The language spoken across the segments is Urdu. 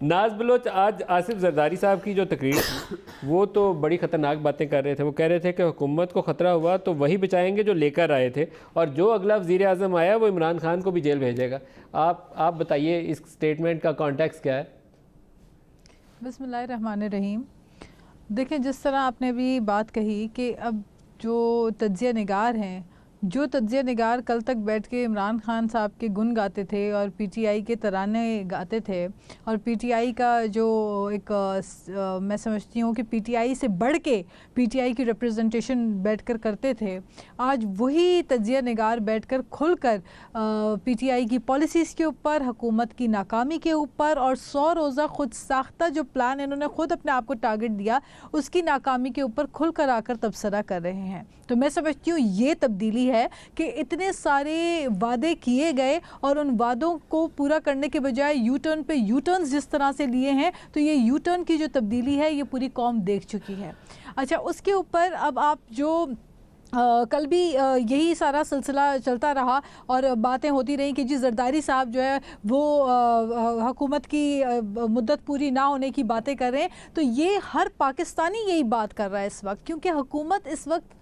ناز بلوچ آج آصف زرداری صاحب کی جو تقریر وہ تو بڑی خطرناک باتیں کر رہے تھے. وہ کہہ رہے تھے کہ حکومت کو خطرہ ہوا تو وہی بچائیں گے جو لے کر آئے تھے, اور جو اگلا وزیر اعظم آیا وہ عمران خان کو بھی جیل بھیجے گا. آپ بتائیے اس سٹیٹمنٹ کا کانٹیکس کیا ہے؟ بسم اللہ الرحمن الرحیم. دیکھیں جس طرح آپ نے بھی بات کہی کہ اب جو تجزیہ نگار ہیں, جو تجزیہ نگار کل تک بیٹھ کے عمران خان صاحب کے گن گاتے تھے اور پی ٹی آئی کے ترانے گاتے تھے, اور پی ٹی آئی کا جو ایک میں سمجھتی ہوں کہ پی ٹی آئی سے بڑھ کے پی ٹی آئی کی ریپرزنٹیشن بیٹھ کر کرتے تھے, آج وہی تجزیہ نگار بیٹھ کر کھل کر پی ٹی آئی کی پالیسیز کے اوپر, حکومت کی ناکامی کے اوپر, اور 100 روزہ خود ساختہ جو پلان انہوں نے خود اپنے آپ کو ٹارگٹ دیا اس کی ناکامی کے اوپر کھل کر آ کر تبصرہ کر رہے ہیں. تو میں سمجھتی ہوں یہ تبدیلی ہے کہ اتنے سارے وعدے کیے گئے اور ان وعدوں کو پورا کرنے کے بجائے یو ٹرن پہ یو ٹرنز جس طرح سے لیے ہیں, تو یہ یو ٹرن کی جو تبدیلی ہے یہ پوری قوم دیکھ چکی ہے. اچھا, اس کے اوپر اب آپ جو کل بھی یہی سارا سلسلہ چلتا رہا اور باتیں ہوتی رہیں کہ جی زرداری صاحب جو ہے وہ حکومت کی مدت پوری نہ ہونے کی باتیں کر رہے ہیں, تو یہ ہر پاکستانی یہی بات کر رہا ہے اس وقت, کیونکہ حکومت اس وقت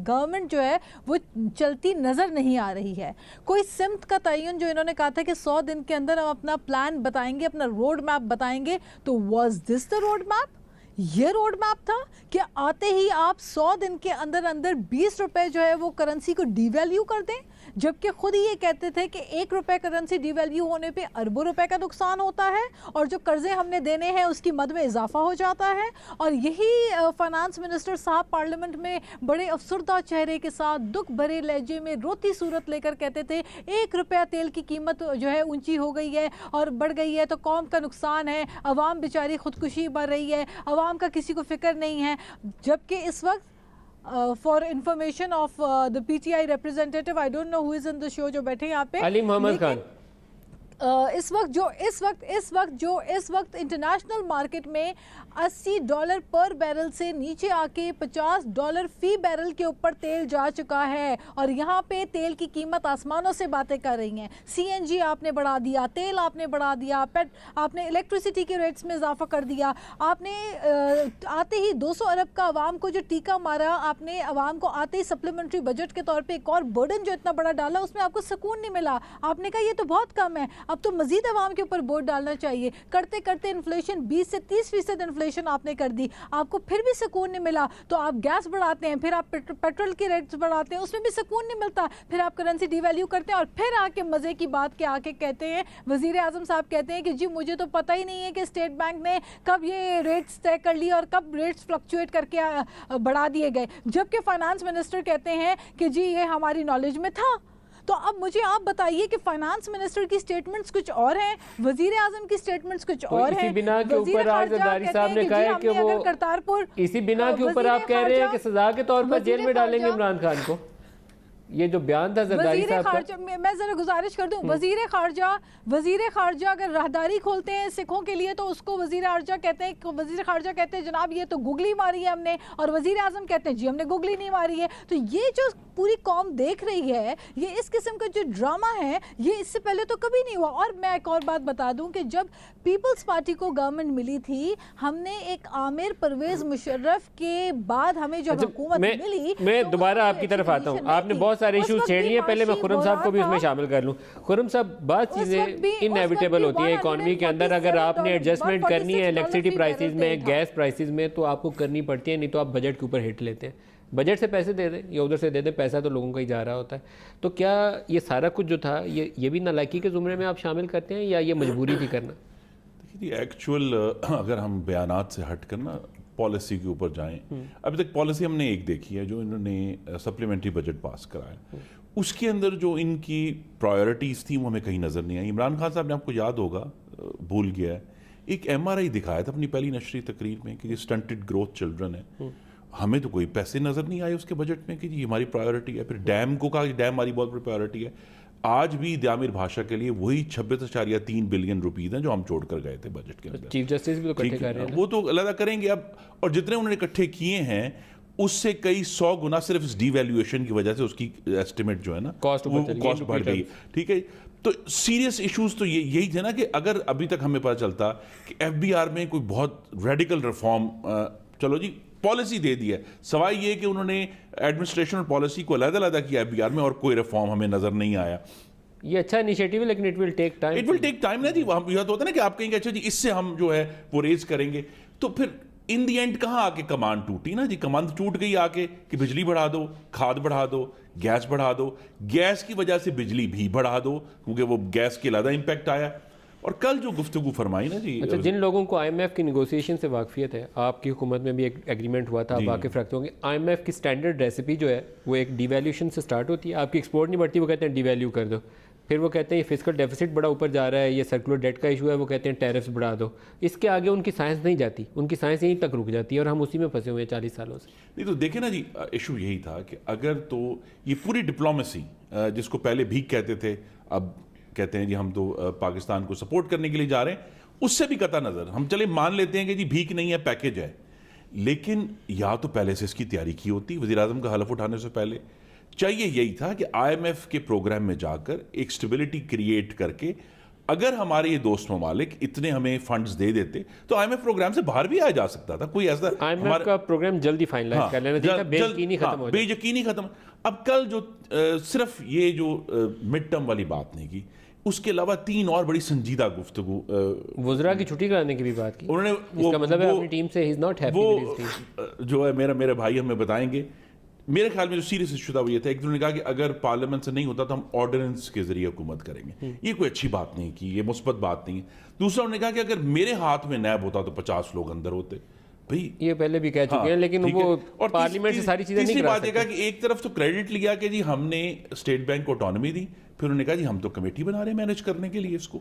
گورنمنٹ جو ہے وہ چلتی نظر نہیں آ رہی ہے. کوئی سمت کا تعین جو انہوں نے کہا تھا کہ 100 دن کے اندر ہم اپنا پلان بتائیں گے, اپنا روڈ میپ بتائیں گے, تو was this the road map? یہ روڈ میپ تھا کہ آتے ہی آپ 100 دن کے اندر 20 روپے جو ہے وہ کرنسی کو ڈی ویلیو کر دیں, جبکہ خود ہی یہ کہتے تھے کہ 1 روپے کرنسی ڈی ویلیو ہونے پہ اربوں روپے کا نقصان ہوتا ہے, اور جو قرضے ہم نے دینے ہیں اس کی مد میں اضافہ ہو جاتا ہے. اور یہی فائنانس منسٹر صاحب پارلیمنٹ میں بڑے افسردہ چہرے کے ساتھ دکھ بھرے لہجے میں روتی صورت لے کر کہتے تھے 1 روپیہ تیل کی قیمت جو ہے اونچی ہو گئی ہے اور بڑھ گئی ہے تو قوم کا نقصان ہے, عوام بیچاری خودکشی بڑھ رہی ہے, عوام کا کسی کو فکر نہیں ہے. جبکہ اس وقت for information of the P T I representative, I don't know who is in the show جو بیٹھے یہاں پہ, علی محمد خان, اس وقت انٹرنیشنل مارکیٹ میں $80 پر بیرل سے نیچے آ کے $50 فی بیرل کے اوپر تیل جا چکا ہے, اور یہاں پہ تیل کی قیمت آسمانوں سے باتیں کر رہی ہیں. سی این جی آپ نے بڑھا دیا, تیل آپ نے بڑھا دیا, آپ نے الیکٹریسٹی کے ریٹس میں اضافہ کر دیا, آپ نے آتے ہی 200 ارب کا عوام کو جو ٹیکہ مارا, آپ نے عوام کو آتے ہی سپلیمنٹری بجٹ کے طور پہ ایک اور برڈن جو اتنا بڑا ڈالا, اس میں آپ کو سکون نہیں ملا. آپ نے کہا یہ تو بہت کم ہے, اب تو مزید عوام کے اوپر بورڈ ڈالنا چاہیے. کرتے کرتے انفلیشن 20 سے 30% انفلیشن آپ نے کر دی, آپ کو پھر بھی سکون نہیں ملا, تو آپ گیس بڑھاتے ہیں, پھر آپ پیٹرول کے ریٹس بڑھاتے ہیں, اس میں بھی سکون نہیں ملتا, پھر آپ کرنسی ڈی ویلیو کرتے ہیں, اور پھر آ کے مزے کی بات کے آ کے کہتے ہیں, وزیر اعظم صاحب کہتے ہیں کہ جی مجھے تو پتہ ہی نہیں ہے کہ اسٹیٹ بینک نے کب یہ ریٹس طے کر لی اور کب ریٹس فلکچویٹ کر کے بڑھا دیے گئے, جبکہ فائنانس منسٹر کہتے ہیں کہ جی یہ ہماری نالج میں تھا. تو اب مجھے آپ بتائیے کہ فائنانس منسٹر کی سٹیٹمنٹس کچھ اور ہیں, وزیر اعظم کی سٹیٹمنٹس کچھ اور ہیں. اسی بنا کے اوپر آج زرداری صاحب نے کہا ہے کہ وہ کرتارپور, اسی بنا کے اوپر آپ کہہ رہے ہیں کہ سزا کے طور پر جیل میں ڈالیں گے عمران خان کو. یہ جو بیان تھا زرداری صاحب کا, میں ذرا گزارش کر دوں, وزیر خارجہ اگر راہداری کھولتے ہیں سکھوں کے لیے تو اس کو وزیر خارجہ کہتے ہیں جناب یہ تو گوگلی ماری ہے ہم نے, اور وزیر اعظم کہتے ہیں جی ہم نے گوگلی نہیں ماری ہے. تو یہ جو پوری قوم دیکھ رہی ہے, یہ اس قسم کا جو ڈرامہ ہے یہ اس سے پہلے تو کبھی نہیں ہوا. اور میں ایک اور بات بتا دوں کہ جب پیپلز پارٹی کو گورنمنٹ ملی تھی, ہم نے ایک عامر پرویز مشرف کے بعد ہمیں جو حکومت ملی, میں دوبارہ آپ کی طرف آتا ہوں, آپ نے بہت سارے ایشوز چھیڑ لیے, پہلے میں خرم صاحب کو بھی اس میں شامل کر لوں. خرم صاحب, بعض چیزیں انیویٹیبل ہوتی ہیں اکانومی کے اندر, اگر آپ نے ایڈجسٹمنٹ کرنی ہے الیکٹریسٹی پرائسز میں, گیس پرائسز میں, تو آپ کو کرنی پڑتی ہے, نہیں تو آپ بجٹ کے اوپر ہٹ لیتے ہیں. بجٹ سے پیسے دے دیں یا ادھر سے دے دیں, پیسہ تو لوگوں کا ہی جا رہا ہوتا ہے. تو کیا یہ سارا کچھ جو تھا یہ بھی نالائکی کے زمرے میں آپ شامل کرتے ہیں یا یہ مجبوری تھی کرنا؟ دیکھیے ایکچوئل اگر ہم بیانات سے ہٹ کر نا پالیسی کے اوپر جائیں, ابھی تک پالیسی ہم نے ایک دیکھی ہے جو انہوں نے سپلیمنٹری بجٹ پاس کرایا, اس کے اندر جو ان کی پرائیورٹیز تھیں وہ ہمیں کہیں نظر نہیں آئی. عمران خان صاحب نے, آپ کو یاد ہوگا, بھول گیا ہے, ایک MRI دکھایا تھا اپنی پہلی نشری تقریر میں کہ یہ سٹنٹڈ گروتھ چلڈرن ہے. ہمیں تو کوئی پیسے نظر نہیں آئے اس کے بجٹ میں کہ جی ہماری پرائیورٹی ہے. پھر ڈیم کو کہا کہ ڈیم ہماری بہت بڑی پرائیورٹی ہے. آج بھی دیامر بھاشا کے لیے وہی 26.3 بلین روپیز ہیں جو ہم چھوڑ کر گئے تھے بجٹ کے اندر. چیف جسٹس بھی تو اکٹھے کر رہے ہیں, وہ تو علیحدہ کریں گے اب, اور جتنے انہوں نے اکٹھے کیے ہیں اس سے کئی 100 گنا صرف اس ڈی ویلیویشن کی وجہ سے اس کی ایسٹیمیٹ جو ہے نا وہ کاسٹ بڑھ گئی. ٹھیک ہے, تو سیریس ایشوز تو یہی تھے نا کہ اگر ابھی تک ہمیں پتہ چلتا کہ ایف بی آر میں کوئی بہت ریڈیکل ریفارم، چلو جی پالیسی دے دی ہے، سوائے یہ کہ انہوں نے ایڈمنسٹریشن اور پالیسی کو علیحدہ علیحدہ کیا ایف بی آر میں، اور کوئی ریفارم ہمیں نظر نہیں آیا. یہ اچھا انیشیٹو ہے لیکن it will take time. It will take time نا جی. یہ تو ہوتا ہے نا کہ آپ کہیں گے اچھا جی اس سے ہم جو ہے وہ ریز کریں گے، تو پھر ان دی اینڈ کہاں آ کے کمانڈ ٹوٹی نا جی. کمانڈ ٹوٹ گئی آ کے کہ بجلی بڑھا دو، کھاد بڑھا دو، گیس بڑھا دو. گیس کی وجہ سے بجلی بھی بڑھا دو کیونکہ وہ گیس کے علیحدہ امپیکٹ آیا. اور کل جو گفتگو فرمائی نا جی، اچھا جن لوگوں کو آئی ایم ایف کی نیگوسیشن سے واقفیت ہے، آپ کی حکومت میں بھی ایک ایگریمنٹ ہوا تھا، آپ واقف رکھتے ہوں گے. آئی ایم ایف کی اسٹینڈرڈ ریسیپی جو ہے وہ ایک ڈی ویلیوشن سے اسٹارٹ ہوتی ہے. آپ کی ایکسپورٹ نہیں بڑھتی، وہ کہتے ہیں ڈی ویلیو کر دو. پھر وہ کہتے ہیں یہ فسکل ڈیفیسٹ بڑا اوپر جا رہا ہے، یہ سرکولر ڈیٹ کا ایشو ہے، وہ کہتے ہیں ٹیرفس بڑھا دو. اس کے آگے ان کی سائنس نہیں جاتی، ان کی سائنس یہیں تک رک جاتی ہے اور ہم اسی میں پھنسے ہوئے ہیں 40 سالوں سے. نہیں تو دیکھیں نا جی، ایشو یہی تھا کہ اگر تو یہ پوری ڈپلومیسی جس کو پہلے بھیک کہتے تھے، اب کہتے ہیں جی ہم تو پاکستان کو سپورٹ کرنے کے لیے جا رہے ہیں، اس سے بھی قطع نظر ہم چلے مان لیتے ہیں کہ جی بھیک نہیں ہے، پیکیج ہے، لیکن یا تو پہلے سے اس کی تیاری کی ہوتی. وزیر اعظم کا حلف اٹھانے سے پہلے چاہیے یہی تھا کہ آئی ایم ایف کے پروگرام میں جا کر ایک سٹیبلٹی کریٹ کر کے اگر ہمارے یہ دوست ممالک اتنے ہمیں فنڈز دے دیتے تو آئی ایم ایف پروگرام سے باہر بھی آیا جا سکتا تھا. کوئی ایسا آئی ایم ایف کا پروگرام جلدی فائنلائز کر لینا چاہیے، بے یقینی ختم ہو بے یقینی ختم. اب کل جو صرف یہ جو مڈ ٹرم والی بات نہیں کی، اس کے علاوہ 3 اور بڑی سنجیدہ گفتگو. وزراء کی چھٹی کرانے کی بھی بات کی. انہوں نے اس کا مطلب ہے اپنی ٹیم سے ہی is not happy with his team. جو ہے میرے بھائی ہمیں بتائیں گے، میرے خیال میں جو سیریس ایشو تھا وہ یہ تھا، ایک نے کہا کہ اگر پارلیمنٹ سے نہیں ہوتا تو ہم آرڈیننس کے ذریعے حکومت کریں گے. یہ کوئی اچھی بات نہیں کی، یہ مثبت بات نہیں ہے. دوسرا انہوں نے کہا کہ اگر میرے ہاتھ میں نیب ہوتا تو 50 لوگ اندر ہوتے. بھائی یہ پہلے بھی کہہ چکے ہیں، لیکن وہ پارلیمنٹ سے ساری چیزیں نہیں کرا سکتے. تیسری بات یہ کہ ایک طرف تو کریڈٹ لیا کہ جی ہم نے اسٹیٹ بینک کو آٹونومی دی، پھر انہوں نے کہا جی ہم تو کمیٹی بنا رہے ہیں مینیج کرنے کے لیے اس کو.